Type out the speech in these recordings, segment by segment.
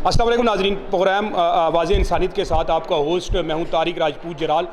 السلام علیکم ناظرین، پروگرام آواز انسانیت کے ساتھ آپ کا ہوسٹ میں ہوں طارق راجپوت جرال۔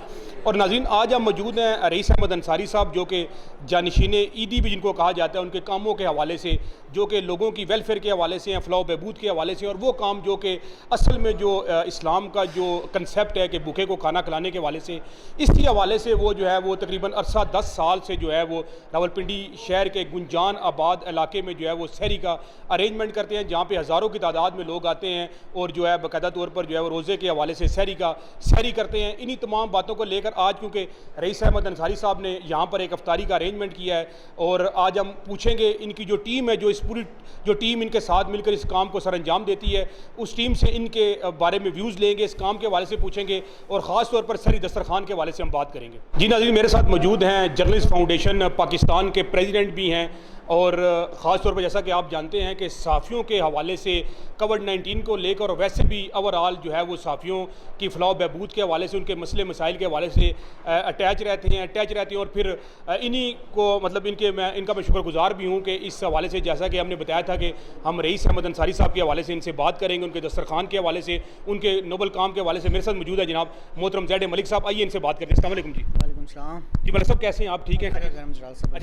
اور ناظرین، آج ہم موجود ہیں رئیس احمد انصاری صاحب، جو کہ جانشین عیدی بھی جن کو کہا جاتا ہے، ان کے کاموں کے حوالے سے، جو کہ لوگوں کی ویلفیئر کے حوالے سے ہیں، فلاح و بہبود کے حوالے سے، اور وہ کام جو کہ اصل میں جو اسلام کا جو کنسیپٹ ہے کہ بھوکے کو کھانا کھلانے کے حوالے سے، اس کے حوالے سے وہ جو ہے وہ تقریباً عرصہ 10 سال سے جو ہے وہ راولپنڈی شہر کے گنجان آباد علاقے میں جو ہے وہ سحری کا ارینجمنٹ کرتے ہیں، جہاں پہ ہزاروں کی تعداد میں لوگ آتے ہیں اور جو ہے باقاعدہ طور پر جو ہے وہ روزے کے حوالے سے سحری کرتے ہیں۔ انہی تمام باتوں کو لے کر آج کیونکہ رئیس احمد انصاری صاحب نے یہاں پر ایک افطاری کا ارینجمنٹ کیا ہے، اور آج ہم پوچھیں گے ان کی جو ٹیم ہے، جو اس پوری جو ٹیم ان کے ساتھ مل کر اس کام کو سر انجام دیتی ہے، اس ٹیم سے ان کے بارے میں ویوز لیں گے، اس کام کے حوالے سے پوچھیں گے، اور خاص طور پر سحری دسترخوان کے حوالے سے ہم بات کریں گے۔ جی ناظرین، میرے ساتھ موجود ہیں جرنلسٹ فاؤنڈیشن پاکستان کے پریزیڈنٹ بھی ہیں، اور خاص طور پر جیسا کہ آپ جانتے ہیں کہ صحافیوں کے حوالے سے کووڈ-19 کو لے کر، اور ویسے بھی اوورآل جو ہے وہ صحافیوں کی فلاح و بہبود کے حوالے سے، ان کے مسئلے مسائل کے حوالے سے اٹیچ رہتے ہیں، اور پھر انہی کو مطلب ان کا میں شکر گزار بھی ہوں کہ اس حوالے سے جیسا کہ ہم نے بتایا تھا کہ ہم رئیس احمد انصاری صاحب کے حوالے سے ان سے بات کریں گے، ان کے دسترخوان کے حوالے سے، ان کے نوبل کام کے حوالے سے۔ میرے ساتھ موجود ہے جناب محترم زید ملک صاحب، آئیے ان سے بات کرتے ہیں۔ السلام علیکم جی۔ وعلیکم السلام جی ملک صاحب، کیسے ہیں آپ؟ ٹھیک ہیں؟ اچھا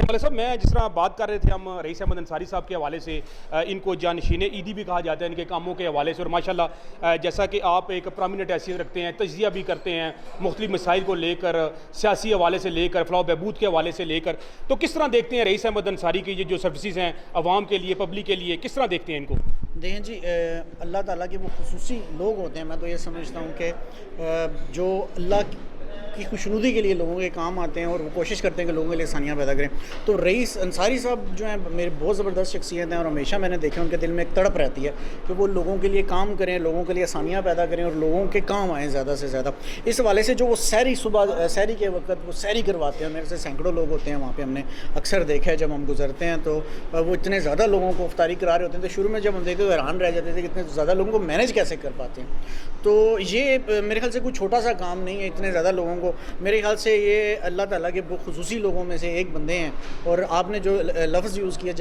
ملک صاحب، میں جس طرح بات کر رہے تھے ہم رئیس احمد انصاری صاحب کے حوالے سے، ان کو جانشین عیدی بھی کہا جاتا ہے ان کے کاموں کے حوالے سے، اور ماشاءاللہ جیسا کہ آپ ایک پرامیننٹ حیثیت رکھتے ہیں، تجزیہ بھی کرتے ہیں مختلف مسائل کو لے کر، سیاسی حوالے سے لے کر، فلاح و بہبود کے حوالے سے لے کر، تو کس طرح دیکھتے ہیں رئیس احمد انصاری کی یہ جو سروسز ہیں عوام کے لیے، پبلک کے لیے، کس طرح دیکھتے ہیں ان کو؟ دیکھیں جی، اللہ تعالیٰ کے وہ خصوصی لوگ ہوتے ہیں، میں تو یہ سمجھتا ہوں کہ جو اللہ کی خوشنودی کے لیے لوگوں کے کام آتے ہیں، اور وہ کوشش کرتے ہیں کہ لوگوں کے لیے آسانیاں پیدا کریں۔ تو رئیس انصاری صاحب جو ہیں میرے بہت زبردست شخصیت ہیں، اور ہمیشہ میں نے دیکھا ان کے دل میں ایک تڑپ رہتی ہے کہ وہ لوگوں کے لیے کام کریں، لوگوں کے لیے آسانیاں پیدا کریں، اور لوگوں کے کام آئیں زیادہ سے زیادہ۔ اس حوالے سے جو وہ صبح سحری کے وقت وہ سحری کرواتے ہیں، میرے سے سینکڑوں لوگ ہوتے ہیں وہاں پہ، ہم نے اکثر دیکھا ہے جب ہم گزرتے ہیں تو وہ اتنے زیادہ لوگوں کو افطاری کرا رہے ہوتے ہیں، تو شروع میں جب ہم دیکھتے تو حیران رہ جاتے تھے کہ اتنے زیادہ لوگوں کو مینیج کیسے کر پاتے ہیں۔ تو یہ میرے خیال سے کوئی چھوٹا سا کام نہیں ہے، اتنے زیادہ لوگوں کو، میرے خیال سے یہ اللہ تعالیٰ کے خصوصی لوگوں میں سے ایک بندے ہیں۔ اور آپ نے جو لفظ یوز کیا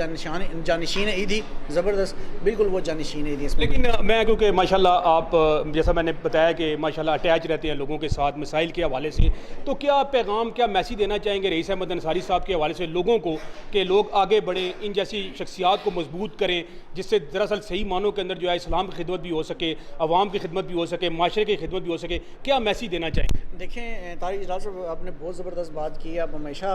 جانشین عیدی، زبردست، بالکل وہ جانشین عیدی۔ لیکن میں کیونکہ ماشاءاللہ آپ جیسا میں نے بتایا کہ ماشاءاللہ اٹیچ رہتے ہیں لوگوں کے ساتھ مسائل کے حوالے سے، تو کیا پیغام، کیا میسیج دینا چاہیں گے رئیس احمد انصاری صاحب کے حوالے سے لوگوں کو کہ لوگ آگے بڑھیں، ان جیسی شخصیات کو مضبوط کریں، جس سے دراصل صحیح معنوں کے اندر جو ہے اسلام کی خدمت بھی ہو سکے، عوام کی خدمت بھی ہو سکے، معاشرے کی خدمت بھی ہو سکے؟ کیا میسیج دینا چاہیں گے؟ دیکھیں طارق اجلال صاحب، آپ نے بہت زبردست بات کی ہے۔ آپ ہمیشہ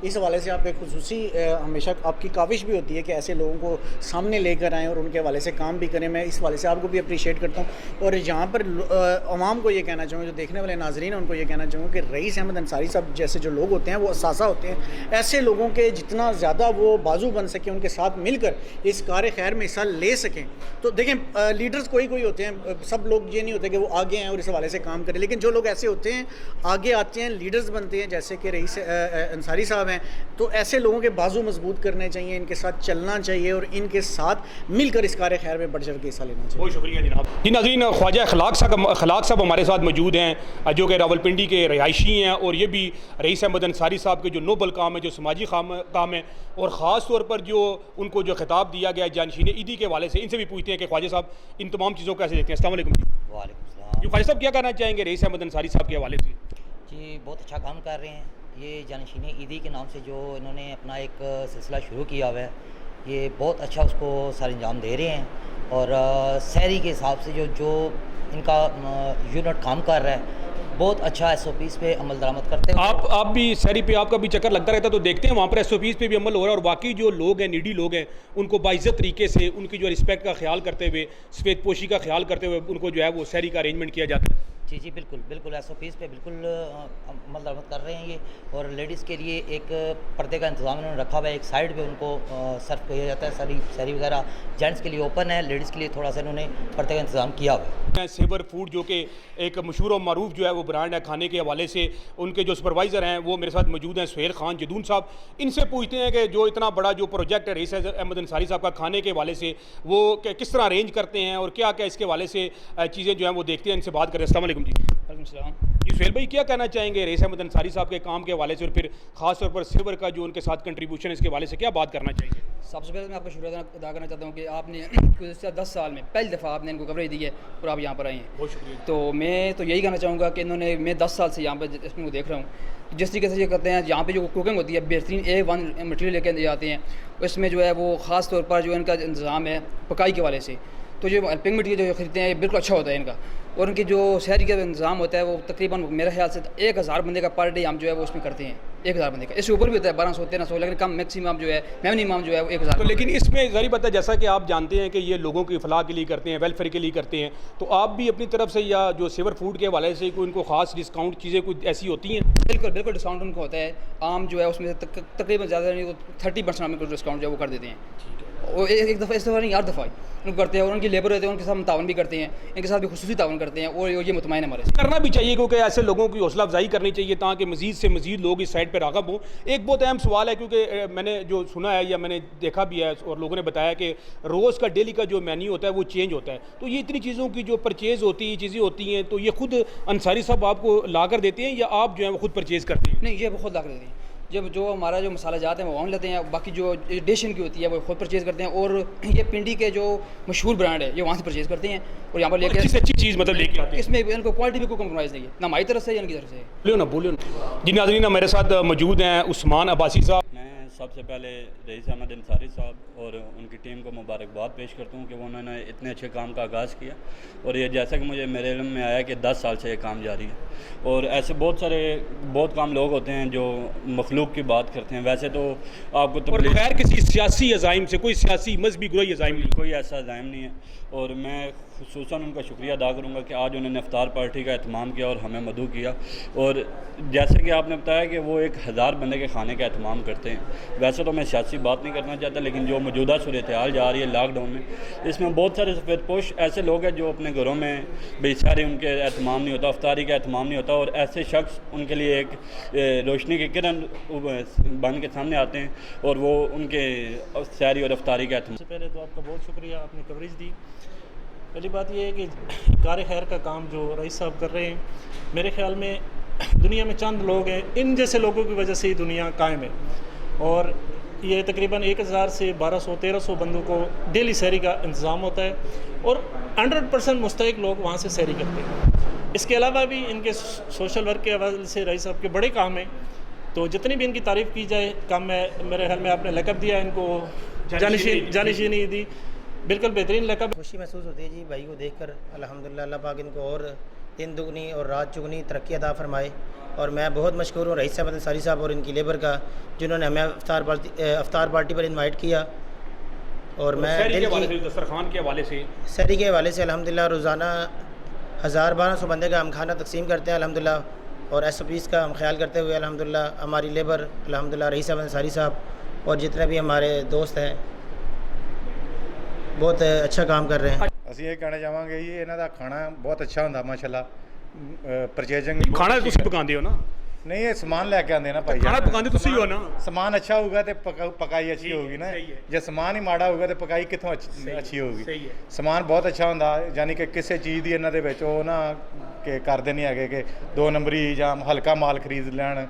اس حوالے سے آپ ایک خصوصی ہمیشہ آپ کی کاوش بھی ہوتی ہے کہ ایسے لوگوں کو سامنے لے کر آئیں اور ان کے حوالے سے کام بھی کریں۔ میں اس حوالے سے آپ کو بھی اپریشیٹ کرتا ہوں، اور یہاں پر عوام کو یہ کہنا چاہوں گا، جو دیکھنے والے ناظرین ہیں ان کو یہ کہنا چاہوں گا کہ رئیس احمد انصاری صاحب جیسے جو لوگ ہوتے ہیں وہ اثاثہ ہوتے ہیں۔ ایسے لوگوں کے جتنا زیادہ وہ بازو بن سکیں، ان کے ساتھ مل کر اس کار خیر میں حصہ لے سکیں۔ تو دیکھیں لیڈرز کوئی ہوتے ہیں، سب لوگ یہ نہیں ہوتے کہ وہ آگے ہیں اور اس حوالے سے کام کریں، لیکن جو لوگ ایسے ہوتے ہیں آگے آتے ہیں، لیڈرز بنتے ہیں، جیسے کہ رئیس انصاری صاحب ہیں، تو ایسے لوگوں کے بازو مضبوط کرنے چاہیے، ان کے ساتھ چلنا چاہیے، اور ان کے ساتھ مل کر اس کار خیر میں بڑھ چڑھ کے حصہ لینا چاہیے۔ بہت شکریہ جناب۔ جی ناظرین، خواجہ اخلاق صاحب ہمارے ساتھ موجود ہیں، جو کہ راولپنڈی کے رہائشی ہیں، اور یہ بھی رئیس احمد انصاری صاحب کے جو نوبل کام ہے، جو سماجی کام ہے، اور خاص طور پر جو ان کو جو خطاب دیا گیا ہے جانشین عیدی کے حوالے سے، ان سے بھی پوچھتے ہیں کہ خواجہ صاحب ان تمام چیزوں کو کیسے دیکھتے ہیں؟ السلام علیکم جی۔ وعلیکم السلام جی خواجہ صاحب، کیا کہنا چاہیں گے رئیس احمد انصاری صاحب کے حوالے سے؟ جی، بہت اچھا کام کر رہے ہیں۔ یہ جانشین عیدی کے نام سے جو انہوں نے اپنا ایک سلسلہ شروع کیا ہوا ہے، یہ بہت اچھا اس کو سر انجام دے رہے ہیں، اور سحری کے حساب سے جو ان کا یونٹ کام کر رہا ہے، بہت اچھا ایس او پیز پہ عمل درآمد کرتے ہیں۔ آپ بھی سحری پہ آپ کا بھی چکر لگتا رہتا ہے، تو دیکھتے ہیں وہاں پر ایس او پیز پہ بھی عمل ہو رہا ہے، اور باقی جو لوگ ہیں، نیڈی لوگ ہیں، ان کو باعزت طریقے سے ان کی جو رسپیکٹ کا خیال کرتے ہوئے، سفید پوشی کا خیال کرتے ہوئے ان کو جو ہے وہ سحری کا ارینجمنٹ کیا جاتا ہے۔ جی بالکل ایس او پیز پہ بالکل عمل درآمد کر رہے ہیں یہ، اور لیڈیز کے لیے ایک پردے کا انتظام انہوں نے رکھا ہوا ہے، ایک سائڈ پہ ان کو سرو کیا جاتا ہے، سحری وغیرہ جینٹس کے لیے اوپن ہے، لیڈیز کے لیے تھوڑا سا انہوں نے پردے کا انتظام کیا ہوا ہے۔ سیور فوڈ جو کہ ایک مشہور و معروف جو ہے وہ برانڈ ہے کھانے کے حوالے سے، ان کے جو سپروائزر ہیں وہ میرے ساتھ موجود ہیں سہیل خان جدون صاحب، ان سے پوچھتے ہیں کہ جو اتنا بڑا جو پروجیکٹ ہے رئیس احمد انصاری صاحب کا کھانے کے حوالے سے، وہ کس طرح ارینج کرتے ہیں اور کیا کیا اس کے حوالے سے چیزیں جو ہیں وہ دیکھتے ہیں، ان سے بات کریں۔ السلام علیکم جی۔ وعلیکم السلام۔ جی سہیل بھائی کیا کہنا چاہیں گے رئیس احمد انصاری صاحب کے کام کے حوالے سے اور پھر خاص طور پر سیور کا جو ان کے ساتھ کنٹریبیوشن ہے اس کے حوالے سے کیا بات کرنا چاہیں گے؟ سب سے پہلے میں آپ کا شکریہ ادا کرنا چاہتا ہوں کہ آپ نے گزشتہ 10 سال میں پہلی دفعہ آپ نے ان کو کوریج دی ہے اور آپ یہاں پر آئے ہیں. بہت شکریہ. تو میں تو یہی کہنا چاہوں گا کہ انہوں نے میں 10 سال سے یہاں پہ اس کو دیکھ رہا ہوں جس طریقے سے یہ کرتے ہیں. یہاں پہ جو کوکنگ ہوتی ہے بہترین A1 مٹیریل لے کے جاتے ہیں. اس میں جو ہے وہ خاص طور پر جو ان کا انتظام ہے پکائی کے حوالے سے تو جو ہیلپنگ مٹیریل جو خریدتے ہیں یہ بالکل اچھا ہوتا ہے ان کا. اور ان کی جو شہری کا انتظام ہوتا ہے وہ تقریباً میرے خیال سے 1000 بندے کا پر ڈے ہم جو ہے وہ اس میں کرتے ہیں. 1000 بندے کا اس سے اوپر بھی ہوتا ہے 1200 1300 لیکن کم میکسیمم جو ہے مینیمم جو ہے وہ 1000. تو لیکن اس میں ظاہر بات ہے جیسا کہ آپ جانتے ہیں کہ یہ لوگوں کی فلاح کے لیے کرتے ہیں ویلفیئر کے لیے کرتے ہیں تو آپ بھی اپنی طرف سے یا جو سیور فوڈ کے حوالے سے کوئی ان کو خاص ڈسکاؤنٹ چیزیں کوئی ایسی ہوتی ہیں؟ بالکل ڈسکاؤنٹ ان کو ہوتا ہے. عام جو ہے اس میں تقریباً زیادہ نہیں 30% ہم ان کو ڈسکاؤنٹ جو ہے وہ کر دیتے ہیں. اور ایک دفعہ اس دفعہ نہیں 8 دفعہ ان کو کرتے ہیں. اور ان کی لیبر ہوتے ہیں ان کے ساتھ تعاون بھی کرتے ہیں. ان کے ساتھ بھی خصوصی تعاون کرتے ہیں اور یہ مطمئن ہمارے سے کرنا بھی چاہیے کیونکہ ایسے لوگوں کی حوصلہ افزائی کرنی چاہیے تاکہ مزید سے مزید لوگ اس سائٹ پہ راغب ہوں. ایک بہت اہم سوال ہے کیونکہ میں نے جو سنا ہے یا میں نے دیکھا بھی ہے اور لوگوں نے بتایا کہ روز کا ڈیلی کا جو مینیو ہوتا ہے وہ چینج ہوتا ہے. تو یہ اتنی چیزوں کی جو پرچیز ہوتی ہیں چیزیں ہوتی ہیں تو یہ خود انصاری صاحب آپ کو لا کر دیتے ہیں یا آپ جو ہے وہ خود پرچیز کرتے ہیں؟ نہیں, یہ وہ خود لا کر دیتے ہیں. جب جو ہمارا جو مسالہ جات ہیں وہ وہاں لیتے ہیں. باقی جو ڈیشن کی ہوتی ہے وہ خود پرچیز کرتے ہیں. اور یہ پنڈی کے جو مشہور برانڈ ہے یہ وہاں سے پرچیز کرتے ہیں اور یہاں پر لے کے اچھی چیز مطلب لے کے آتے ہیں. اس میں ان کو کوالٹی بھی کوئی کمپرومائز نہیں ہے نہ ہماری طرف سے یا ان کی طرف سے. بولیو نا. جی ناظرین میرے ساتھ موجود ہیں عثمان عباسی صاحب. میں سب سے پہلے رئیس احمد انصاری صاحب اور ان کی ٹیم کو مبارکباد پیش کرتا ہوں کہ انہوں نے اتنے اچھے کام کا آغاز کیا. اور یہ جیسا کہ مجھے میرے علم میں آیا کہ 10 سال سے یہ کام جاری ہے. اور ایسے بہت کام لوگ ہوتے ہیں جو مخلوق کی بات کرتے ہیں. ویسے تو آپ کو اور بغیر کسی سیاسی عزائم سے کوئی سیاسی مذہبی گروہی عزائم نہیں, کوئی ایسا عزائم نہیں ہے. اور میں خصوصاً ان کا شکریہ ادا کروں گا کہ آج انہوں نے افطار پارٹی کا اہتمام کیا اور ہمیں مدعو کیا. اور جیسے کہ آپ نے بتایا کہ وہ 1000 بندے کے کھانے کا اہتمام کرتے ہیں. ویسے تو میں سیاسی بات نہیں کرنا چاہتا لیکن جو موجودہ صورتحال جا رہی ہے لاک ڈاؤن میں اس میں بہت سارے سفید پوش ایسے لوگ ہیں جو اپنے گھروں میں بے سارے ان کے اہتمام نہیں ہوتا, افطاری کا اہتمام نہیں ہوتا. اور ایسے شخص ان کے لیے ایک روشنی کی کرن بن کے سامنے آتے ہیں اور وہ ان کے سحری اور افطاری کا اہتمام. سب سے پہلے تو آپ کا بہت شکریہ, آپ نے کوریج دی. پہلی بات یہ ہے کہ کار خیر کا کام جو رئیس صاحب کر رہے ہیں میرے خیال میں دنیا میں چند لوگ ہیں ان جیسے لوگوں کی وجہ سے ہی دنیا قائم ہے. اور یہ تقریباً 1000 سے 1200 1300 بندوں کو ڈیلی سحری کا انتظام ہوتا ہے اور 100% مستحق لوگ وہاں سے سحری کرتے ہیں. اس کے علاوہ بھی ان کے سوشل ورک کے حوالے سے رئیس صاحب کے بڑے کام ہیں. تو جتنی بھی ان کی تعریف کی جائے کم ہے. میرے خیال میں آپ نے لقب دیا ان کو جانشینی دی, بالکل بہترین لقب. خوشی محسوس ہوتی ہے جی بھائی کو دیکھ کر. الحمدللہ اللہ پاک ان کو اور دن دگنی اور رات چگنی ترقی عطا فرمائے. اور میں بہت مشکور ہوں رئیس احمد انصاری صاحب اور ان کی لیبر کا جنہوں نے ہمیں افطار پارٹی پر انوائٹ کیا. اور میں دسترخوان کے حوالے سے سحری کے حوالے سے الحمدللہ روزانہ 1200 بندے کا ہم کھانا تقسیم کرتے ہیں الحمدللہ. اور SOPs کا ہم خیال کرتے ہوئے الحمدللہ ہماری لیبر الحمدللہ رئیس احمد انصاری صاحب اور جتنے بھی ہمارے دوست ہیں بہت اچھا کام کر رہے ہیں. ਅਸੀਂ ਇਹ ਕਹਿਣਾ ਚਾਹਾਂਗੇ ਜੀ ਇਹਨਾਂ ਦਾ ਖਾਣਾ ਬਹੁਤ ਅੱਛਾ ਹੁੰਦਾ ਮਾਸ਼ਾਅੱਲਾ. ਪਰਚੇਜ਼ਿੰਗ ਖਾਣਾ ਤੁਸੀਂ ਪਕਾਉਂਦੇ ਹੋ ਨਾ? ਨਹੀਂ ਇਹ ਸਮਾਨ ਲੈ ਕੇ ਆਉਂਦੇ ਨਾ ਭਾਈ. ਖਾਣਾ ਪਕਾਉਂਦੇ ਤੁਸੀਂ ਹੋ ਨਾ? ਸਮਾਨ ਅੱਛਾ ਹੋਊਗਾ ਤੇ ਪਕਾਈ ਅੱਛੀ ਹੋਊਗੀ ਨਾ. ਜੇ ਸਮਾਨ ਹੀ ਮਾੜਾ ਹੋਊਗਾ ਤੇ ਪਕਾਈ ਕਿੱਥੋਂ ਅੱਛੀ ਹੋਊਗੀ. ਸਮਾਨ ਬਹੁਤ ਅੱਛਾ ਹੁੰਦਾ ਯਾਨੀ ਕਿ ਕਿਸੇ ਚੀਜ਼ ਦੀ ਇਹਨਾਂ ਦੇ ਵਿੱਚ ਉਹ ਨਾ ਕਿ ਕਰਦੇ ਨਹੀਂ ਹੈਗੇ ਕਿ 2 ਨੰਬਰੀ ਜਾਂ ਹਲਕਾ ਮਾਲ ਖਰੀਦ ਲੈਣ.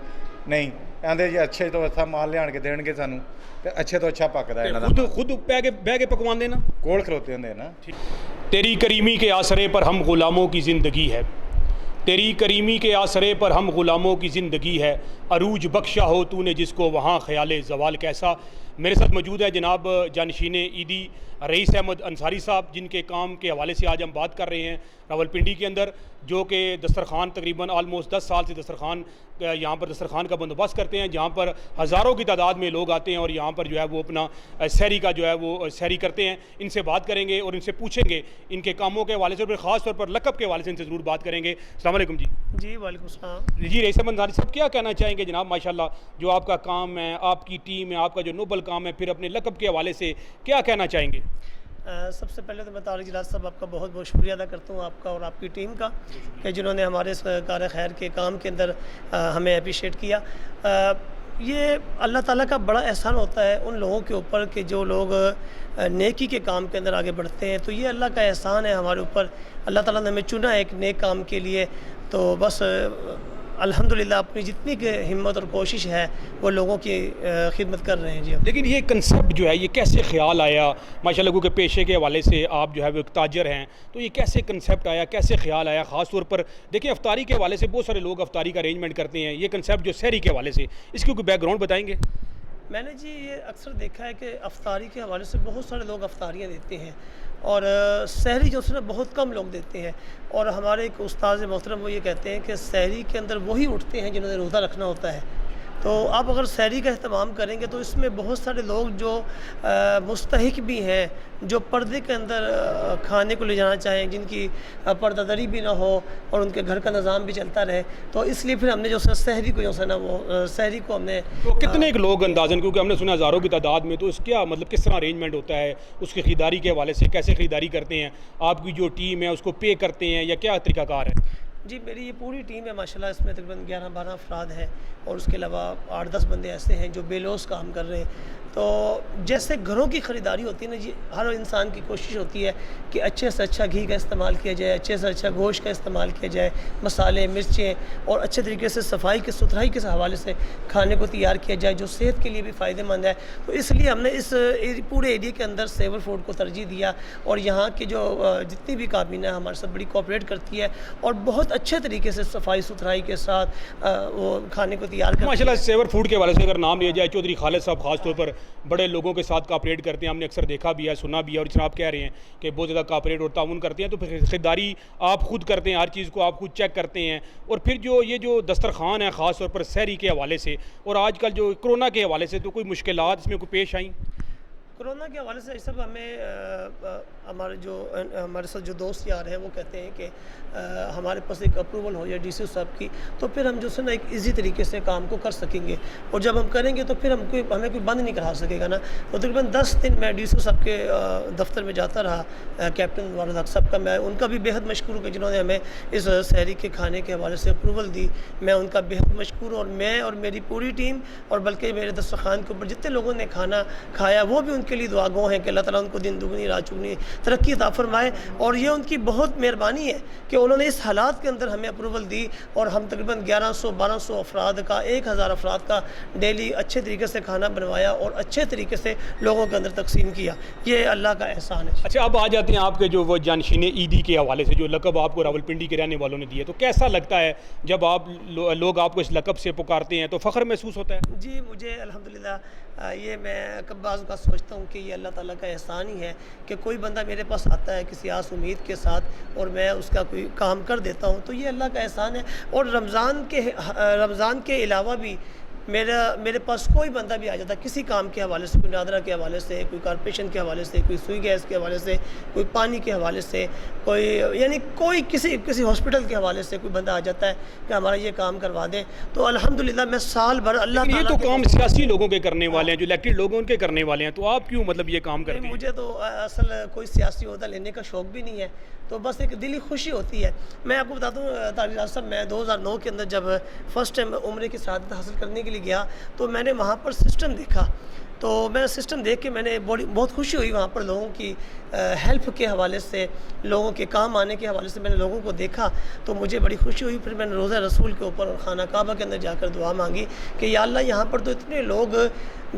ਨਹੀਂ ਆਂਦੇ ਜੀ ਅੱਛੇ ਤੋਂ ਅੱਛਾ ਮਾਲ ਲਿਆਣ ਕੇ ਦੇਣਗੇ ਸਾਨੂੰ ਤੇ ਅੱਛੇ ਤੋਂ ਅੱਛਾ ਪੱਕਦਾ ਇਹਨਾਂ ਦਾ. ਖੁਦ ਬਹਿ ਕੇ ਪਕਵਾਉਂਦੇ ਨਾ? ਕੋਲ ਖਲੋਤੇ ਹੁੰਦੇ ਨਾ. تیری کریمی کے آسرے پر ہم غلاموں کی زندگی ہے. تیری کریمی کے آسرے پر ہم غلاموں کی زندگی ہے. عروج بخشا ہو تو نے جس کو وہاں خیال زوال کیسا. میرے ساتھ موجود ہے جناب جانشین ایدی رئیس احمد انصاری صاحب جن کے کام کے حوالے سے آج ہم بات کر رہے ہیں راولپنڈی کے اندر جو کہ دسترخوان تقریباً آلموسٹ 10 سال سے دسترخوان یہاں پر دسترخوان کا بندوبست کرتے ہیں جہاں پر ہزاروں کی تعداد میں لوگ آتے ہیں اور یہاں پر جو ہے وہ اپنا سحری کا جو ہے وہ سحری کرتے ہیں. ان سے بات کریں گے اور ان سے پوچھیں گے ان کے کاموں کے حوالے سے اور پھر خاص طور پر لقب کے حوالے سے ان سے ضرور بات کریں گے. السلام علیکم. جی وعلیکم السلام. جی رئیس احمد انصاری صاحب کیا کہنا چاہیں گے جناب ماشاءاللہ جو آپ کا کام ہے آپ کی ٹیم ہے آپ کا جو نوبل کام ہے پھر اپنے لقب کے حوالے سے کیا کہنا چاہیں گے؟ سب سے پہلے تو میں طارق جلال صاحب آپ کا بہت بہت شکریہ ادا کرتا ہوں آپ کا اور آپ کی ٹیم کا کہ جنہوں نے ہمارے اس کار خیر کے کام کے اندر ہمیں اپریشیٹ کیا. یہ اللہ تعالیٰ کا بڑا احسان ہوتا ہے ان لوگوں کے اوپر کہ جو لوگ نیکی کے کام کے اندر آگے بڑھتے ہیں. تو یہ اللہ کا احسان ہے ہمارے اوپر. اللہ تعالیٰ نے ہمیں چنا ایک نیک کام کے لیے تو بس الحمدللہ اپنی جتنی کہ ہمت اور کوشش ہے وہ لوگوں کی خدمت کر رہے ہیں جی. لیکن یہ کنسیپٹ جو ہے یہ کیسے خیال آیا ماشاءاللہ کیونکہ پیشے کے حوالے سے آپ جو ہے وہ ایک تاجر ہیں تو یہ کیسے کنسیپٹ آیا کیسے خیال آیا خاص طور پر دیکھیں افطاری کے حوالے سے بہت سارے لوگ افطاری کا ارینجمنٹ کرتے ہیں یہ کنسیپٹ جو سحری کے حوالے سے اس کی کوئی بیک گراؤنڈ بتائیں گے؟ میں نے جی یہ اکثر دیکھا ہے کہ افطاری کے حوالے سے بہت سارے لوگ افطاریاں دیتے ہیں اور سحری جو ہے نا بہت کم لوگ دیتے ہیں اور ہمارے ایک استاذ محترم وہ یہ کہتے ہیں کہ سحری کے اندر وہی اٹھتے ہیں جنہوں نے روزہ رکھنا ہوتا ہے. تو آپ اگر سحری کا اہتمام کریں گے تو اس میں بہت سارے لوگ جو مستحق بھی ہیں جو پردے کے اندر کھانے کو لے جانا چاہیں جن کی پردہ دری بھی نہ ہو اور ان کے گھر کا نظام بھی چلتا رہے تو اس لیے پھر ہم نے جو سحری کو جو ہے نا وہ سحری کو ہم نے تو کتنے کے لوگ اندازاً کیونکہ ہم نے سنا ہزاروں کی تعداد میں تو اس کیا مطلب کس طرح ارینجمنٹ ہوتا ہے اس کی خریداری کے حوالے سے کیسے خریداری کرتے ہیں آپ کی جو ٹیم ہے اس کو پے کرتے ہیں یا کیا طریقہ کار ہے؟ جی میری یہ پوری ٹیم ہے ماشاءاللہ اس میں تقریباً 11-12 افراد ہیں اور اس کے علاوہ 8-10 بندے ایسے ہیں جو بے لوث کام کر رہے ہیں. تو جیسے گھروں کی خریداری ہوتی ہے نا جی ہر انسان کی کوشش ہوتی ہے کہ اچھے سے اچھا گھی کا استعمال کیا جائے اچھے سے اچھا گوشت کا استعمال کیا جائے مسالے مرچیں اور اچھے طریقے سے صفائی کے ستھرائی کے حوالے سے کھانے کو تیار کیا جائے جو صحت کے لیے بھی فائدہ مند ہے. تو اس لیے ہم نے اس پورے ایریا کے اندر سیور فوڈ کو ترجیح دیا اور یہاں کی جو جتنی بھی کابینہ ہے ہمارے ساتھ بڑی کوآپریٹ کرتی ہے اور بہت اچھے طریقے سے صفائی ستھرائی کے ساتھ وہ کھانے کو تیار کرتی ہے. ماشاءاللہ سیور فوڈ کے حوالے سے اگر نام لیا جائے چودھری خالد صاحب خاص طور پر بڑے لوگوں کے ساتھ کوآپریٹ کرتے ہیں ہم نے اکثر دیکھا بھی ہے سنا بھی ہے اور جس طرح آپ کہہ رہے ہیں کہ بہت زیادہ کوآپریٹ اور تعاون کرتے ہیں تو پھر خریداری آپ خود کرتے ہیں ہر چیز کو آپ خود چیک کرتے ہیں اور پھر جو یہ جو دسترخوان ہے خاص طور پر سحری کے حوالے سے اور آج کل جو کرونا کے حوالے سے تو کوئی مشکلات اس میں کوئی پیش آئیں؟ کرونا کے حوالے سے اس سب ہمیں ہمارے ساتھ جو دوست یار ہیں وہ کہتے ہیں کہ ہمارے پاس ایک اپروول ہو جائے ڈی سی صاحب کی تو پھر ہم جو ہے نا ایک ایزی طریقے سے کام کو کر سکیں گے اور جب ہم کریں گے تو پھر ہمیں کوئی بند نہیں کرا سکے گا نا. تو تقریباً 10 دن میں ڈی سی صاحب کے دفتر میں جاتا رہا کیپٹن والد حق صاحب کا میں ان کا بھی بےحد مشکور ہوں کہ جنہوں نے ہمیں اس سحری کے کھانے کے حوالے سے اپروول دی. میں ان کا بےحد مشکور ہوں اور میں اور میری پوری ٹیم اور بلکہ میرے دسترخوان کے اوپر جتنے لوگوں نے کھانا کھایا وہ بھی ان کے لیے دعا گو ہیں کہ اللہ تعالیٰ ان کو دن دگنی رات چگنی ترقی عطا فرمائے. اور یہ ان کی بہت مہربانی ہے کہ انہوں نے اس حالات کے اندر ہمیں اپروول دی اور ہم تقریباً 1100-1200 افراد کا 1000 افراد کا ڈیلی اچھے طریقے سے کھانا بنوایا اور اچھے طریقے سے لوگوں کے اندر تقسیم کیا. یہ اللہ کا احسان ہے. اچھا اب آ جاتے ہیں آپ کے جو وہ جانشین عیدی کے حوالے سے جو لقب آپ کو راولپنڈی کے رہنے والوں نے دیے تو کیسا لگتا ہے جب آپ لوگ آپ کو اس لقب سے پکارتے ہیں تو فخر محسوس ہوتا ہے؟ جی مجھے الحمدللہ یہ میں بعض کا سوچتا ہوں کہ یہ اللہ تعالیٰ کا احسان ہی ہے کہ کوئی بندہ میرے پاس آتا ہے کسی آس امید کے ساتھ اور میں اس کا کوئی کام کر دیتا ہوں تو یہ اللہ کا احسان ہے. اور رمضان کے علاوہ بھی میرے پاس کوئی بندہ بھی آ جاتا کسی کام کے حوالے سے کوئی نادرہ کے حوالے سے کوئی کارپوریشن کے حوالے سے کوئی سوئی گیس کے حوالے سے کوئی پانی کے حوالے سے کوئی یعنی کوئی کسی ہاسپٹل کے حوالے سے کوئی بندہ آ جاتا ہے کہ ہمارا یہ کام کروا دیں تو الحمدللہ میں سال بھر اللہ تعالیٰ یہ تو کام سیاسی لوگوں کے کرنے والے ہیں جو الیکٹڈ لوگوں کے کرنے والے ہیں تو آپ کیوں مطلب یہ کام کرتے ہیں؟ مجھے تو اصل کوئی سیاسی عہدہ لینے کا شوق بھی نہیں ہے تو بس ایک دلی خوشی ہوتی ہے. میں آپ کو بتاتا ہوں طارق راج صاحب میں 2009 کے اندر جب فرسٹ ٹائم عمرے کی سعادت حاصل کرنے کے لیے گیا تو میں نے وہاں پر سسٹم دیکھا تو میں سسٹم دیکھ کے میں نے بہت خوشی ہوئی. وہاں پر لوگوں کی ہیلپ کے حوالے سے لوگوں کے کام آنے کے حوالے سے میں نے لوگوں کو دیکھا تو مجھے بڑی خوشی ہوئی. پھر میں نے روزہ رسول کے اوپر اور خانہ کعبہ کے اندر جا کر دعا مانگی کہ یا اللہ یہاں پر تو اتنے لوگ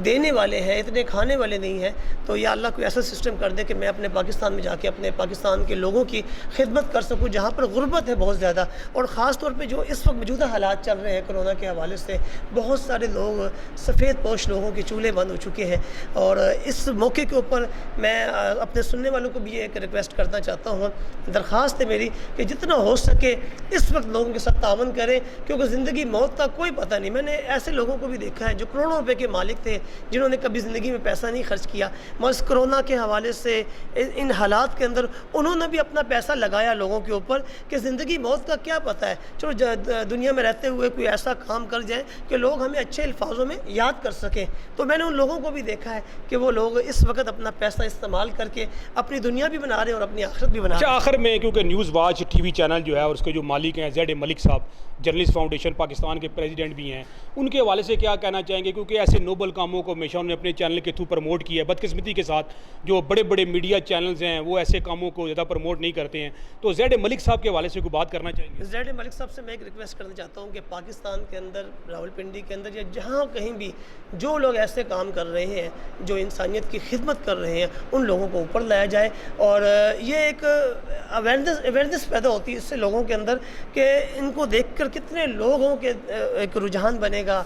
دینے والے ہیں اتنے کھانے والے نہیں ہیں تو یا اللہ کوئی ایسا سسٹم کر دے کہ میں اپنے پاکستان میں جا کے اپنے پاکستان کے لوگوں کی خدمت کر سکوں جہاں پر غربت ہے بہت زیادہ. اور خاص طور پہ جو اس وقت موجودہ حالات چل رہے ہیں کرونا کے حوالے سے بہت سارے لوگ سفید پوش لوگوں کے چولہے بند ہو چکے ہیں. اور اس موقع کے اوپر میں اپنے سننے والوں کو بھی یہ ایک ریکویسٹ کرنا چاہتا ہوں درخواست ہے میری کہ جتنا ہو سکے اس وقت لوگوں کے ساتھ تعاون کریں کیونکہ زندگی موت کا کوئی پتہ نہیں. میں نے ایسے لوگوں کو بھی دیکھا ہے جو کروڑوں روپے کے مالک تھے جنہوں نے کبھی زندگی میں پیسہ نہیں خرچ کیا مگر کرونا کے حوالے سے ان حالات کے اندر انہوں نے بھی اپنا پیسہ لگایا لوگوں کے اوپر کہ زندگی موت کا کیا پتہ ہے چلو دنیا میں رہتے ہوئے کوئی ایسا کام کر جائیں کہ لوگ ہمیں اچھے الفاظوں میں یاد کر سکیں. تو میں نے ان لوگوں کو بھی دیکھا ہے کہ وہ لوگ اس وقت اپنا پیسہ استعمال کر کے اپنی دنیا بھی بنا رہے ہیں اور اپنی آخرت بھی بنا رہے اچھا ہیں۔ آخر میں کیونکہ news watch TV channel جو ہے اور اس کے جو مالک ہیں زید ملک صاحب جرنلسٹ فاؤنڈیشن پاکستان کے پریزیڈنٹ بھی ہیں، ان کے حوالے سے کیا کہنا چاہیں گے؟ کیونکہ ایسے نوبل کاموں کو ہمیشہ انہوں نے اپنے چینل کے تھرو پروموٹ کیا ہے، بدقسمتی کے ساتھ جو بڑے بڑے میڈیا چینلز ہیں وہ ایسے کاموں کو زیادہ پروموٹ نہیں کرتے ہیں، تو زید ملک صاحب کے حوالے سے کوئی بات کرنا چاہیں گے؟ زید ملک صاحب سے میں ایک ریکویسٹ کرنا چاہتا ہوں کہ پاکستان کے اندر، راولپنڈی کے اندر یا جہاں کہیں بھی جو لوگ ایسے کام کر رہے ہیں جو انسانیت کی خدمت کر رہے ہیں ان لوگوں کو اوپر لایا جائے، اور یہ ایک اویئرنیس پیدا ہوتی ہے اس سے لوگوں کے اندر کہ ان کو دیکھ کر کتنے لوگوں کے ایک رجحان بنے گا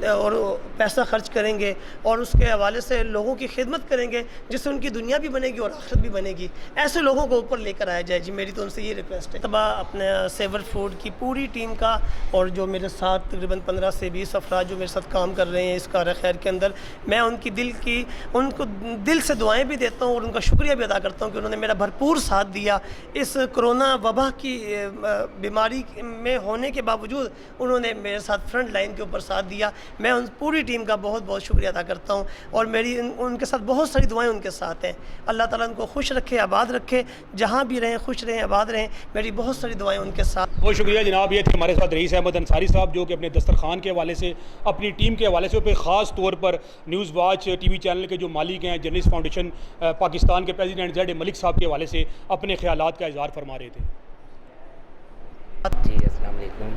اور پیسہ خرچ کریں گے اور اس کے حوالے سے لوگوں کی خدمت کریں گے جس سے ان کی دنیا بھی بنے گی اور آخرت بھی بنے گی۔ ایسے لوگوں کو اوپر لے کر آیا جائے جی، میری تو ان سے یہ ریکویسٹ ہے۔ طبعا اپنے سیور فوڈ کی پوری ٹیم کا اور جو میرے ساتھ تقریباً 15 سے 20 افراد جو میرے ساتھ کام کر رہے ہیں اس کار خیر کے اندر، میں ان کو دل سے دعائیں بھی دیتا ہوں اور ان کا شکریہ بھی ادا کرتا ہوں کہ انہوں نے میرا بھرپور ساتھ دیا۔ اس کرونا وبا کی بیماری میں ہونے کے باوجود انہوں نے میرے ساتھ فرنٹ لائن کے اوپر ساتھ دیا۔ میں ان پوری ٹیم کا بہت بہت شکریہ ادا کرتا ہوں اور میری ان کے ساتھ بہت ساری دعائیں ان کے ساتھ ہیں۔ اللہ تعالیٰ ان کو خوش رکھے، آباد رکھے، جہاں بھی رہیں خوش رہیں، آباد رہیں۔ میری بہت ساری دعائیں ان کے ساتھ۔ بہت شکریہ جناب، یہ تھے ہمارے ساتھ رئیس احمد انصاری صاحب جو کہ اپنے دسترخوان کے حوالے سے، اپنی ٹیم کے حوالے سے، پہ خاص طور پر news watch TV channel کے جو مالک ہیں، جرنلسٹ فاؤنڈیشن پاکستان کے پریزیڈنٹ زید ملک صاحب کے حوالے سے اپنے خیالات کا اظہار فرما رہے تھے۔ جی السلام علیکم،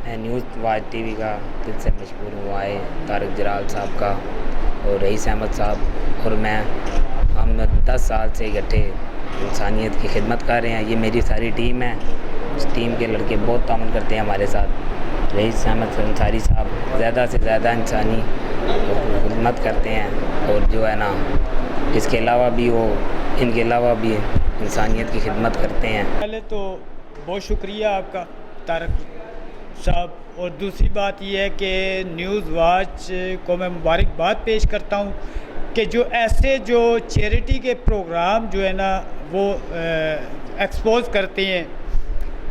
میں نیوز واچ ٹی وی کا دل سے مشکور ہوں آئے طارق جلال صاحب کا اور رئیس احمد صاحب اور میں، ہم 10 سال سے اکٹھے انسانیت کی خدمت کر رہے ہیں۔ یہ میری ساری ٹیم ہے، اس ٹیم کے لڑکے بہت تعاون کرتے ہیں ہمارے ساتھ۔ رئیس احمد انصاری صاحب زیادہ سے زیادہ انسانی خدمت کرتے ہیں اور جو ہے نا اس کے علاوہ بھی وہ ان کے علاوہ بھی انسانیت کی خدمت کرتے ہیں۔ پہلے تو بہت شکریہ آپ کا طارق صاحب، اور دوسری بات یہ ہے کہ نیوز واچ کو میں مبارکباد پیش کرتا ہوں کہ جو ایسے جو چیریٹی کے پروگرام جو ہے نا وہ ایکسپوز کرتے ہیں،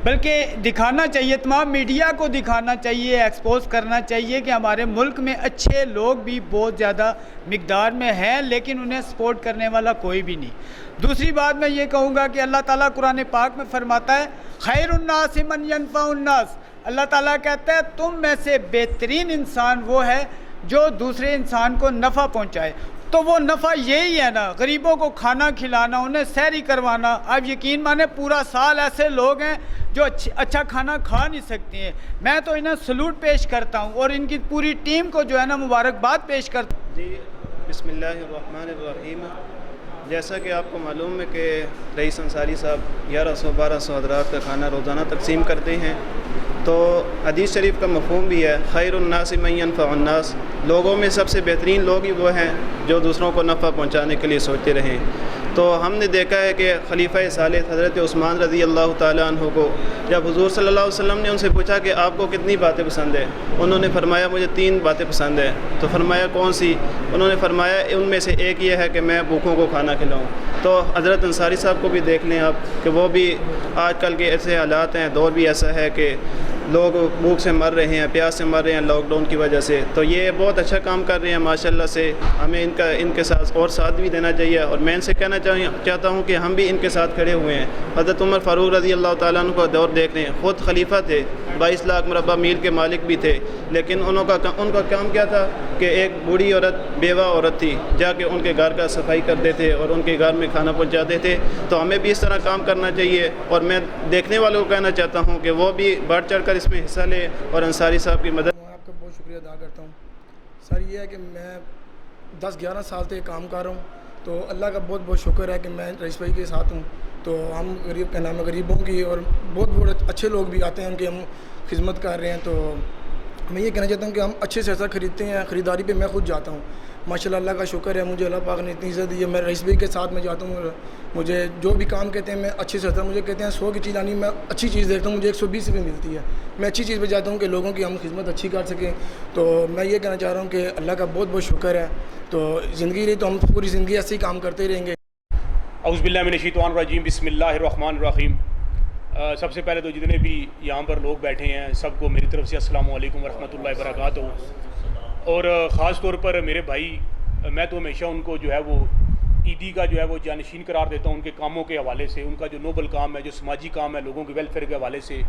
بلکہ دکھانا چاہیے، تمام میڈیا کو دکھانا چاہیے، ایکسپوز کرنا چاہیے کہ ہمارے ملک میں اچھے لوگ بھی بہت زیادہ مقدار میں ہیں لیکن انہیں سپورٹ کرنے والا کوئی بھی نہیں۔ دوسری بات میں یہ کہوں گا کہ اللہ تعالیٰ قرآن پاک میں فرماتا ہے خیر الناس من ینفع الناس، اللہ تعالیٰ کہتا ہے تم میں سے بہترین انسان وہ ہے جو دوسرے انسان کو نفع پہنچائے۔ تو وہ نفع یہی ہے نا، غریبوں کو کھانا کھلانا، انہیں سحری کروانا۔ آپ یقین مانیں پورا سال ایسے لوگ ہیں جو اچھا کھانا کھا نہیں سکتے ہیں۔ میں تو انہیں سلوٹ پیش کرتا ہوں اور ان کی پوری ٹیم کو جو ہے نا مبارکباد پیش کرتا ہوں۔ جی بسم اللہ الرحمن الرحیم۔ جیسا کہ آپ کو معلوم ہے کہ رئیس انصاری صاحب 1100-1200 حضرات کا کھانا روزانہ تقسیم کرتے ہیں، تو حدیث شریف کا مفہوم بھی ہے خیر الناس من ینفع الناس، لوگوں میں سب سے بہترین لوگ ہی وہ ہیں جو دوسروں کو نفع پہنچانے کے لیے سوچتے رہیں۔ تو ہم نے دیکھا ہے کہ خلیفہ ثالث حضرت عثمان رضی اللہ تعالیٰ عنہ کو جب حضور صلی اللہ علیہ وسلم نے ان سے پوچھا کہ آپ کو کتنی باتیں پسند ہیں، انہوں نے فرمایا مجھے 3 باتیں پسند ہیں۔ تو فرمایا کون سی؟ انہوں نے فرمایا ان میں سے ایک یہ ہے کہ میں بھوکوں کو کھانا کھلاؤں۔ تو حضرت انصاری صاحب کو بھی دیکھ لیں آپ کہ وہ بھی آج کل کے ایسے حالات ہیں، دور بھی ایسا ہے کہ لوگ بھوک سے مر رہے ہیں، پیاس سے مر رہے ہیں لاک ڈاؤن کی وجہ سے۔ تو یہ بہت اچھا کام کر رہے ہیں ماشاءاللہ سے، ہمیں ان کے ساتھ اور ساتھ بھی دینا چاہیے۔ اور میں ان سے کہنا چاہتا ہوں کہ ہم بھی ان کے ساتھ کھڑے ہوئے ہیں۔ حضرت عمر فاروق رضی اللہ تعالیٰ عنہ کا دور دیکھ رہے ہیں، خود خلیفہ تھے، 22 لاکھ مربع میل کے مالک بھی تھے، لیکن ان کا کام کیا تھا کہ ایک بوڑھی عورت، بیوہ عورت تھی، جا کے ان کے گھر کا صفائی کرتے تھے اور ان کے گھر میں کھانا پہنچاتے تھے۔ تو ہمیں بھی اس طرح کام کرنا چاہیے، اور میں دیکھنے والوں کو کہنا چاہتا ہوں کہ وہ بھی بڑھ چڑھ کر اس میں حصہ لیں اور انصاری صاحب کی مدد۔ میں آپ کا بہت شکریہ ادا کرتا ہوں سر۔ یہ ہے کہ میں 10-11 سال سے کام کر رہا ہوں، تو اللہ کا بہت بہت شکر ہے کہ میں رئیس بھائی کے ساتھ ہوں۔ تو ہم غریب کا نام ہے غریبوں کی، اور بہت اچھے لوگ بھی آتے ہیں ان کی ہم خدمت کر رہے ہیں۔ تو میں یہ کہنا چاہتا ہوں کہ ہم اچھے سے ایسا خریدتے ہیں، خریداری پہ میں خود جاتا ہوں۔ ماشاءاللہ اللہ کا شکر ہے، مجھے اللہ پاک نے اتنی عزت دی ہے۔ میں رئیس بھائی کے ساتھ میں جاتا ہوں، مجھے جو بھی کام کہتے ہیں میں اچھے سے ہوتا، مجھے کہتے ہیں 100 کی چیز آنی، میں اچھی چیز دیکھتا ہوں، مجھے 120 روپے ملتی ہے۔ میں اچھی چیز پہ جاتا ہوں کہ لوگوں کی ہم خدمت اچھی کر سکیں۔ تو میں یہ کہنا چاہ رہا ہوں کہ اللہ کا بہت بہت شکر ہے۔ تو زندگی رہی تو ہم پوری زندگی ایسے ہی کام کرتے رہیں گے۔ اعوذ باللہ من الشیطان الرجیم، بسم اللہ الرحمن الرحیم۔ سب سے پہلے تو جتنے بھی یہاں پر لوگ بیٹھے ہیں سب کو میری طرف سے السلام علیکم ورحمۃ اللہ وبرکاتہ۔ اور خاص طور پر میرے بھائی، میں تو ہمیشہ ان کو جو ہے وہ ایدی کا جو ہے وہ جانشین قرار دیتا ہوں ان کے کاموں کے حوالے سے، ان کا جو نوبل کام ہے، جو سماجی کام ہے، لوگوں کے ویلفیئر کے حوالے سے،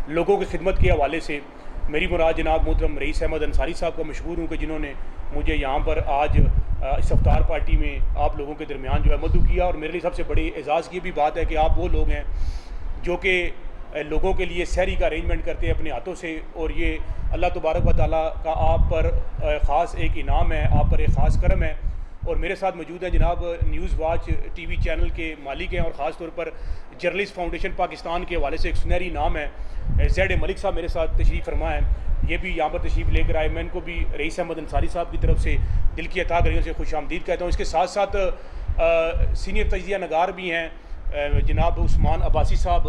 لوگوں کی خدمت کے حوالے سے۔ میری مراد جناب محترم رئیس احمد انصاری صاحب کا مشکور ہوں کہ جنہوں نے مجھے یہاں پر آج اس افطار پارٹی میں آپ لوگوں کے درمیان جو ہے مدعو کیا، اور میرے لیے سب سے بڑی اعزاز کی بھی بات ہے کہ آپ وہ لوگ ہیں جو کہ لوگوں کے لیے سحری کا ارینجمنٹ کرتے ہیں اپنے ہاتھوں سے، اور یہ اللہ تبارک و تعالیٰ کا آپ پر خاص ایک انعام ہے، آپ پر ایک خاص کرم ہے۔ اور میرے ساتھ موجود ہیں جناب news watch TV channel کے مالک ہیں، اور خاص طور پر جرنلسٹ فاؤنڈیشن پاکستان کے حوالے سے ایک سنہری نام ہے زید ملک صاحب میرے ساتھ تشریف فرما ہے، یہ بھی یہاں پر تشریف لے کر آئے۔ میں ان کو بھی رئیس احمد انصاری صاحب کی طرف سے دل کی عطا گریوں سے خوش آمدید کہتا ہوں۔ اس کے ساتھ ساتھ سینئر تجزیہ نگار بھی ہیں جناب عثمان عباسی صاحب،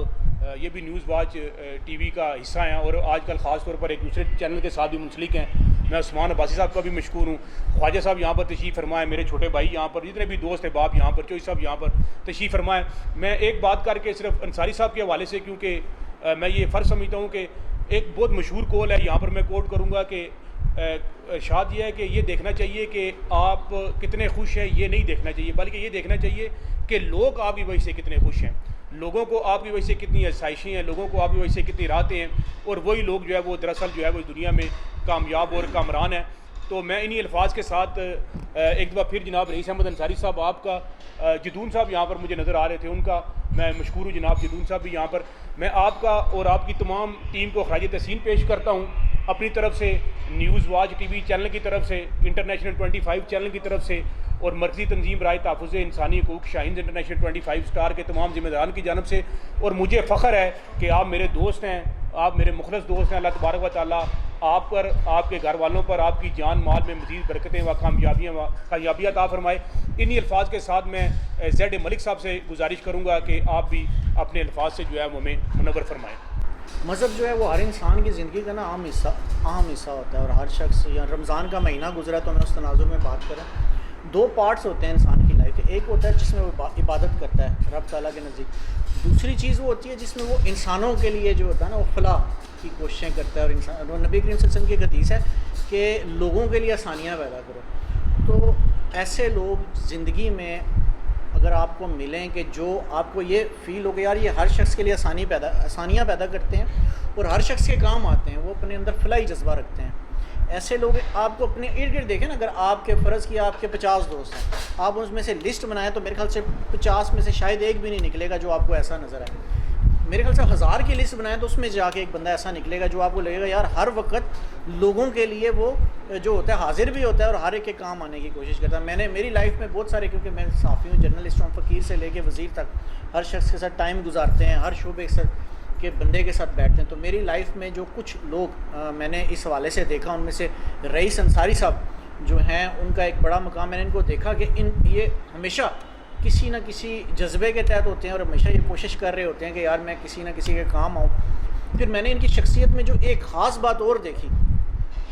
یہ بھی نیوز واچ ٹی وی کا حصہ ہیں، اور آج کل خاص طور پر ایک دوسرے چینل کے ساتھ بھی منسلک ہیں۔ میں عثمان عباسی صاحب کا بھی مشکور ہوں۔ خواجہ صاحب یہاں پر تشریف فرمائے، میرے چھوٹے بھائی یہاں پر، جتنے بھی دوست احباب یہاں پر، چوئی صاحب یہاں پر تشریف فرمائے۔ میں ایک بات کر کے صرف انصاری صاحب کے حوالے سے، کیونکہ میں یہ فرض سمجھتا ہوں کہ ایک بہت مشہور قول ہے، یہاں پر میں کوٹ کروں گا کہ ارشاد یہ ہے کہ یہ دیکھنا چاہیے کہ آپ کتنے خوش ہیں، یہ نہیں دیکھنا چاہیے، بلکہ یہ دیکھنا چاہیے کہ لوگ آپ کی وجہ سے کتنے خوش ہیں، لوگوں کو آپ کی وجہ سے کتنی آسائشیں ہیں، لوگوں کو آپ کی وجہ سے کتنی راحتیں ہیں، اور وہی لوگ جو ہے وہ دراصل جو ہے وہ اس دنیا میں کامیاب اور کامران ہیں۔ تو میں انہی الفاظ کے ساتھ ایک دفعہ پھر جناب رئیس احمد انصاری صاحب، آپ کا جدون صاحب یہاں پر مجھے نظر آ رہے تھے، ان کا میں مشکور ہوں جناب جدون صاحب بھی یہاں پر۔ میں آپ کا اور آپ کی تمام ٹیم کو خراج تحسین پیش کرتا ہوں اپنی طرف سے، news watch TV channel کی طرف سے، انٹرنیشنل 25 چینل کی طرف سے، اور مرکزی تنظیم برائے تحفظ انسانی حقوق شاہین انٹرنیشنل 25 اسٹار کے تمام ذمہ داران کی جانب سے۔ اور مجھے فخر ہے کہ آپ میرے دوست ہیں، آپ میرے مخلص دوست ہیں۔ اللہ تبارک و تعالیٰ آپ پر، آپ کے گھر والوں پر، آپ کی جان مال میں مزید برکتیں و کامیابیاں عطا فرمائے۔ انہی الفاظ کے ساتھ میں زید ملک صاحب سے گزارش کروں گا کہ آپ بھی اپنے الفاظ سے جو ہے وہ ہمیں منور فرمائیں۔ مذہب جو ہے وہ ہر انسان کی زندگی کا نا اہم حصہ ہوتا ہے، اور ہر شخص، یا رمضان کا مہینہ گزرا تو میں اس تناظر میں بات کروں، 2 پارٹس ہوتے ہیں انسان کی لائف کے۔ ایک ہوتا ہے جس میں وہ عبادت کرتا ہے رب تعالیٰ کے نزدیک، دوسری چیز وہ ہوتی ہے جس میں وہ انسانوں کے لیے جو ہوتا ہے نا وہ فلاح کی کوششیں کرتا ہے، اور انسان، اور نبی کریم صلی اللہ علیہ وسلم کی ایک حدیث ہے کہ لوگوں کے لیے آسانیاں پیدا کرو۔ تو ایسے لوگ زندگی میں اگر آپ کو ملیں کہ جو آپ کو یہ فیل ہو کہ یار یہ ہر شخص کے لیے آسانیاں پیدا کرتے ہیں اور ہر شخص کے کام آتے ہیں، وہ اپنے اندر فلاحی جذبہ رکھتے ہیں، ایسے لوگ آپ کو اپنے ارد گرد دیکھیں نا، اگر آپ کے فرض کیا آپ کے 50 دوست ہیں، آپ اس میں سے لسٹ بنائیں تو میرے خیال سے 50 میں سے شاید ایک بھی نہیں نکلے گا جو آپ کو ایسا نظر آئے۔ میرے خیال سے 1000 کی لسٹ بنائیں تو اس میں جا کے ایک بندہ ایسا نکلے گا جو آپ کو لگے گا یار ہر وقت لوگوں کے لیے وہ جو ہوتا ہے حاضر بھی ہوتا ہے اور ہر ایک کے کام آنے کی کوشش کرتا ہے۔ میں نے میری لائف میں بہت سارے، کیونکہ میں صحافی ہوں، جرنلسٹ ہوں، فقیر سے لے کے وزیر تک ہر شخص کے ساتھ ٹائم گزارتے ہیں، ہر شعبے کے بندے کے ساتھ بیٹھتے ہیں۔ تو میری لائف میں جو کچھ لوگ میں نے اس حوالے سے دیکھا، ان میں سے رئیس انصاری صاحب جو ہیں ان کا ایک بڑا مقام، میں نے ان کو دیکھا کہ یہ ہمیشہ کسی نہ کسی جذبے کے تحت ہوتے ہیں اور ہمیشہ یہ کوشش کر رہے ہوتے ہیں کہ یار میں کسی نہ کسی کے کام آؤں۔ پھر میں نے ان کی شخصیت میں جو ایک خاص بات اور دیکھی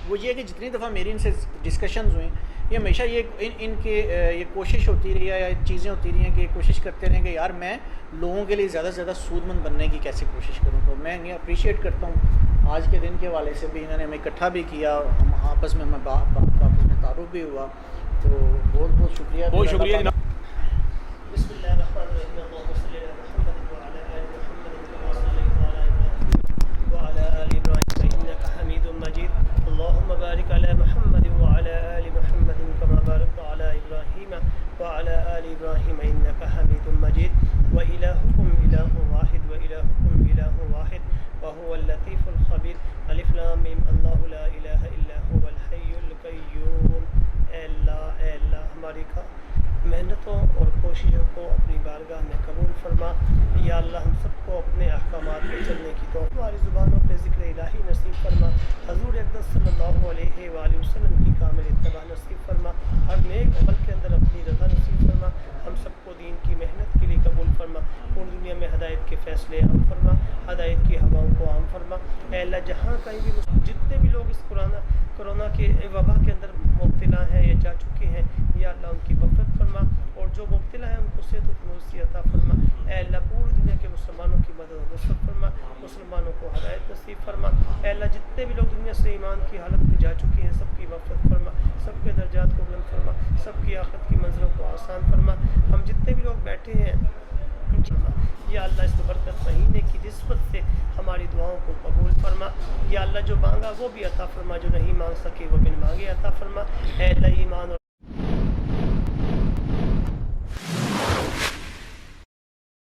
وہ یہ کہ جتنی دفعہ میری ان سے ڈسکشنز ہوئیں، یہ ہمیشہ یہ ان کے یہ کوشش ہوتی رہی ہے، یا چیزیں ہوتی رہی ہیں کہ کوشش کرتے رہیں کہ یار میں لوگوں کے لیے زیادہ سے زیادہ سود مند بننے کی کیسے کوشش کروں۔ تو میں انہیں اپریشیٹ کرتا ہوں، آج کے دن کے حوالے سے بھی انہوں نے ہمیں اکٹھا بھی کیا، اور ہم آپس میں آپس میں تعارف بھی ہوا، تو بہت بہت شکریہ۔ بہت شکریہ جناب۔ بسم اللہ الرحمن الرحیم، اللہم صلی علی محمد وعلی آل محمد کما صلیت علی ابراہیم وعلی آل ابراہیم انک حمید مجید، اللہم بارک علی محمد وعلی آل محمد کما بارکت علی ابراہیم وعلی آل ابراہیم انک حمید مجید، وإلہکم الہ واحد وإلہکم الہ واحد وهو اللطیف الخبیر، الف لام میم، اللہ لا الہ الا هو الحی القیوم۔ اے اللہ ہماری محنتوں اور کوششوں کو اپنی بارگاہ میں قبول فرما، یا اللہ ہم سب کو اپنے احکامات پہ چلنے کی توفیق، ہماری زبانوں پہ ذکر الہی نصیب فرما، حضور اقدس صلی اللہ علیہ وآلہ وسلم کی کامل اتباع نصیب فرما، ہر نیک عمل کے اندر اپنی رضا نصیب فرما، ہم سب کو دین کی محنت کے لیے قبول فرما، پوری دنیا میں ہدایت کے فیصلے عام فرما، ہدایت کی ہواؤں کو عام فرما۔ اے اللہ جہاں کہیں بھی جتنے بھی لوگ اس کرونا کے وبا کے اندر مبتلا ہیں یا جا چکے ہیں، یا اللہ ان کی مغفرت فرما، اور جو مبتلا ہیں ان کو صحت و تندرستی عطا فرما۔ اے اللہ پوری دنیا کے مسلمانوں کی مدد و نصرت فرما، مسلمانوں کو ہدایت نصیب فرما۔ اے اللہ جتنے بھی لوگ دنیا سے ایمان کی حالت میں جا چکے ہیں سب کی مغفرت فرما، سب کے درجات کو بلند فرما, سب کی آخرت کی منزلوں کو آسان فرما. ہم جتنے بھی لوگ بیٹھے ہیں یا اللہ اس برکت مہینے کی نسبت سے ہماری دعاؤں کو قبول فرما. یا اللہ جو مانگا وہ بھی عطا فرما, جو نہیں مانگ سکے وہ بن مانگے عطا فرما. اے اللہ ایمان اور